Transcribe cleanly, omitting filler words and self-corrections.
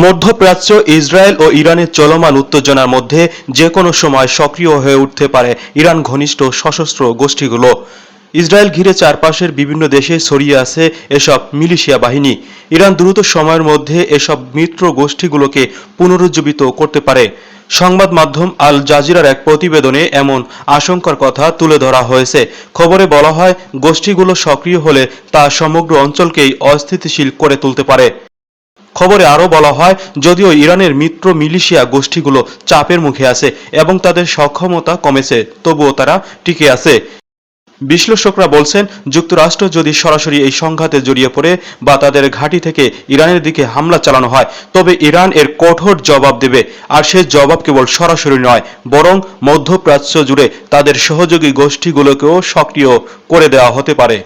মধ্যপ্রাচ্য, ইসরায়েল ও ইরানের চলমান উত্তেজনার মধ্যে যে কোনো সময় সক্রিয় হয়ে উঠতে পারে ইরান ঘনিষ্ঠ সশস্ত্র গোষ্ঠীগুলো। ইসরায়েল ঘিরে চারপাশের বিভিন্ন দেশে ছড়িয়ে আছে এসব মিলিশিয়া বাহিনী। ইরান দ্রুত সময়ের মধ্যে এসব মিত্র গোষ্ঠীগুলোকে পুনরুজ্জীবিত করতে পারে। সংবাদ মাধ্যম আল জাজিরার এক প্রতিবেদনে এমন আশঙ্কার কথা তুলে ধরা হয়েছে। খবরে বলা হয়, গোষ্ঠীগুলো সক্রিয় হলে তা সমগ্র অঞ্চলকেই অস্থিতিশীল করে তুলতে পারে। খবরে আরও বলা হয়, যদিও ইরানের মিত্র মিলিশিয়া গোষ্ঠীগুলো চাপের মুখে আছে এবং তাদের সক্ষমতা কমেছে, তবুও তারা টিকে আছে। বিশ্লেষকরা বলছেন, যুক্তরাষ্ট্র যদি সরাসরি এই সংঘাতে জড়িয়ে পড়ে বা তাদের ঘাঁটি থেকে ইরানের দিকে হামলা চালানো হয়, তবে ইরান এর কঠোর জবাব দেবে। আর সে জবাব কেবল সরাসরি নয়, বরং মধ্যপ্রাচ্য জুড়ে তাদের সহযোগী গোষ্ঠীগুলোকেও সক্রিয় করে দেওয়া হতে পারে।